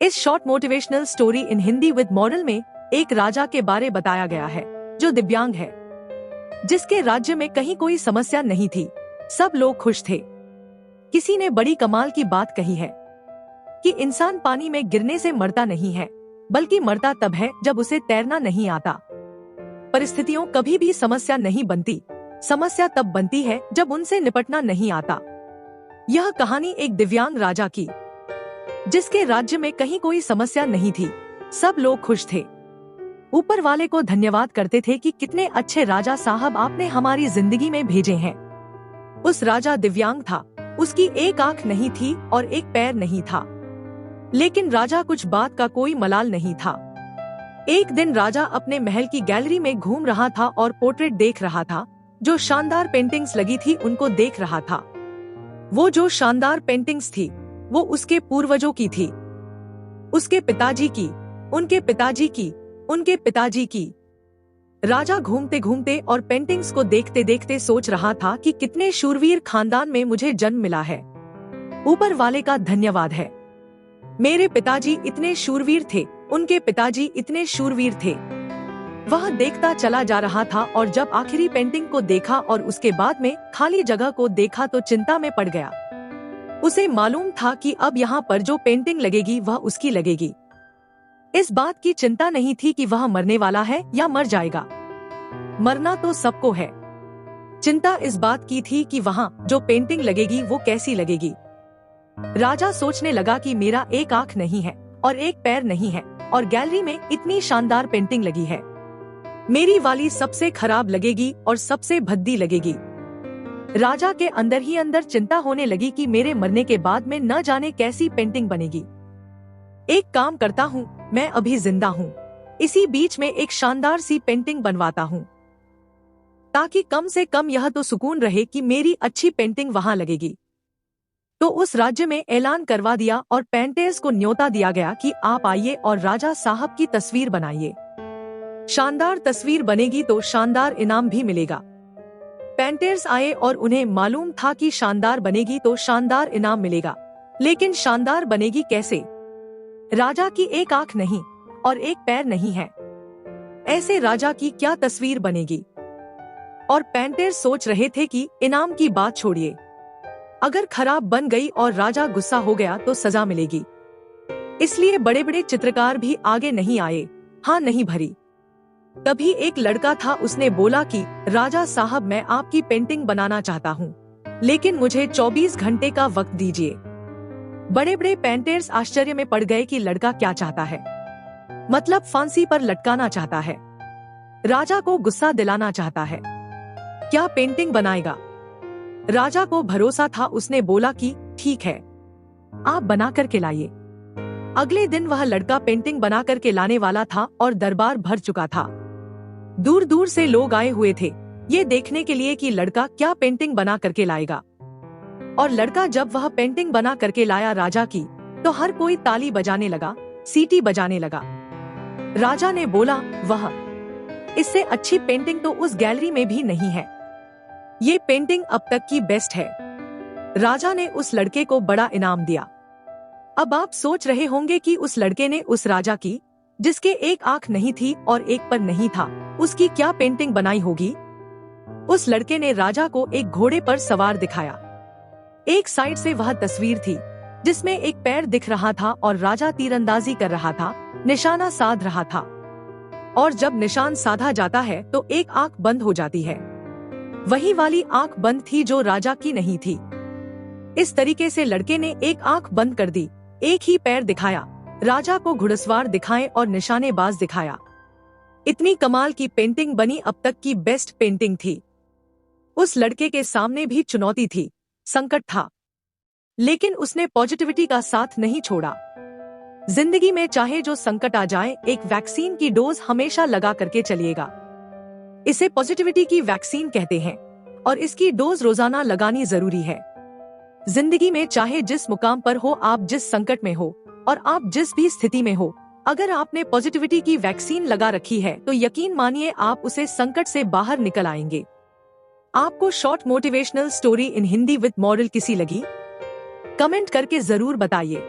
इस short motivational story in Hindi with moral में एक राजा के बारे बताया गया है जो दिव्यांग है, जिसके राज्य में कहीं कोई समस्या नहीं थी। सब लोग खुश थे। किसी ने बड़ी कमाल की बात कही है कि इंसान पानी में गिरने से मरता नहीं है, बल्कि मरता तब है जब उसे तैरना नहीं आता। परिस्थितियों कभी भी समस्या नहीं बनती, समस्या तब बनती है जब उनसे निपटना नहीं आता। यह कहानी एक दिव्यांग राजा की, जिसके राज्य में कहीं कोई समस्या नहीं थी। सब लोग खुश थे। ऊपर वाले को धन्यवाद करते थे कि कितने अच्छे राजा साहब आपने हमारी जिंदगी में भेजे हैं। उस राजा दिव्यांग था, उसकी एक आंख नहीं थी और एक पैर नहीं था, लेकिन राजा कुछ बात का कोई मलाल नहीं था। एक दिन राजा अपने महल की गैलरी में घूम रहा था और पोर्ट्रेट देख रहा था। जो शानदार पेंटिंग्स लगी थी उनको देख रहा था। वो जो शानदार पेंटिंग्स थी वो उसके पूर्वजों की थी, उसके पिताजी की, उनके पिताजी की, उनके पिताजी की। राजा घूमते घूमते और पेंटिंग्स को देखते देखते सोच रहा था कि कितने शूरवीर खानदान में मुझे जन्म मिला है। ऊपर वाले का धन्यवाद है। मेरे पिताजी इतने शूरवीर थे, उनके पिताजी इतने शूरवीर थे। वह देखता चला जा रहा था और जब आखिरी पेंटिंग को देखा और उसके बाद में खाली जगह को देखा तो चिंता में पड़ गया। उसे मालूम था कि अब यहाँ पर जो पेंटिंग लगेगी वह उसकी लगेगी। इस बात की चिंता नहीं थी कि वह मरने वाला है या मर जाएगा। मरना तो सबको है। चिंता इस बात की थी कि वहाँ जो पेंटिंग लगेगी वो कैसी लगेगी। राजा सोचने लगा कि मेरा एक आंख नहीं है और एक पैर नहीं है और गैलरी में इतनी शानदार पेंटिंग लगी है, मेरी वाली सबसे खराब लगेगी और सबसे भद्दी लगेगी। राजा के अंदर ही अंदर चिंता होने लगी कि मेरे मरने के बाद में न जाने कैसी पेंटिंग बनेगी। एक काम करता हूँ, मैं अभी जिंदा हूँ, इसी बीच में एक शानदार सी पेंटिंग बनवाता हूँ, ताकि कम से कम यह तो सुकून रहे कि मेरी अच्छी पेंटिंग वहाँ लगेगी। तो उस राज्य में ऐलान करवा दिया और पेंटर्स को न्योता दिया गया कि आप आइए और राजा साहब की तस्वीर बनाइए। शानदार तस्वीर बनेगी तो शानदार इनाम भी मिलेगा। पेंटर्स आए और उन्हें मालूम था कि शानदार बनेगी तो शानदार इनाम मिलेगा, लेकिन शानदार बनेगी कैसे? राजा की एक आंख नहीं और एक पैर नहीं है, ऐसे राजा की क्या तस्वीर बनेगी? और पेंटर्स सोच रहे थे कि इनाम की बात छोड़िए, अगर खराब बन गई और राजा गुस्सा हो गया तो सजा मिलेगी। इसलिए बड़े बड़े चित्रकार भी आगे नहीं आए, हाँ नहीं भरी। तभी एक लड़का था, उसने बोला कि राजा साहब मैं आपकी पेंटिंग बनाना चाहता हूँ, लेकिन मुझे 24 घंटे का वक्त दीजिए। बड़े बड़े पेंटर्स आश्चर्य में पड़ गए कि लड़का क्या चाहता है, मतलब फांसी पर लटकाना चाहता है, राजा को गुस्सा दिलाना चाहता है, क्या पेंटिंग बनाएगा? राजा को भरोसा था, उसने बोला कि ठीक है, आप बना करके लाइए। अगले दिन वह लड़का पेंटिंग बना करके लाने वाला था और दरबार भर चुका था। दूर दूर से लोग आए हुए थे ये देखने के लिए कि लड़का क्या पेंटिंग बना करके लाएगा। और लड़का जब वह पेंटिंग बना करके लाया राजा की, तो हर कोई ताली बजाने लगा, सीटी बजाने लगा। राजा ने बोला, वह इससे अच्छी पेंटिंग तो उस गैलरी में भी नहीं है, ये पेंटिंग अब तक की बेस्ट है। राजा ने उस लड़के को बड़ा इनाम दिया। अब आप सोच रहे होंगे कि उस लड़के ने उस राजा की, जिसके एक आंख नहीं थी और एक पैर नहीं था, उसकी क्या पेंटिंग बनाई होगी। उस लड़के ने राजा को एक घोड़े पर सवार दिखाया। एक साइड से वह तस्वीर थी जिसमें एक पैर दिख रहा था और राजा तीरंदाजी कर रहा था, निशाना साध रहा था। और जब निशान साधा जाता है तो एक आंख बंद हो जाती है, वही वाली आंख बंद थी जो राजा की नहीं थी। इस तरीके से लड़के ने एक आंख बंद कर दी, एक ही पैर दिखाया, राजा को घुड़सवार दिखाए और निशानेबाज दिखाया। इतनी कमाल की पेंटिंग बनी, अब तक की बेस्ट पेंटिंग थी। उस लड़के के सामने भी चुनौती थी, संकट था, लेकिन उसने पॉजिटिविटी का साथ नहीं छोड़ा। जिंदगी में चाहे जो संकट आ जाए, एक वैक्सीन की डोज हमेशा लगा करके चलिएगा। इसे पॉजिटिविटी की वैक्सीन कहते हैं और इसकी डोज रोजाना लगानी जरूरी है। जिंदगी में चाहे जिस मुकाम पर हो, आप जिस संकट में हो और आप जिस भी स्थिति में हो, अगर आपने पॉजिटिविटी की वैक्सीन लगा रखी है तो यकीन मानिए आप उसे संकट से बाहर निकल आएंगे। आपको short motivational story in Hindi with moral किसी लगी? कमेंट करके जरूर बताइए।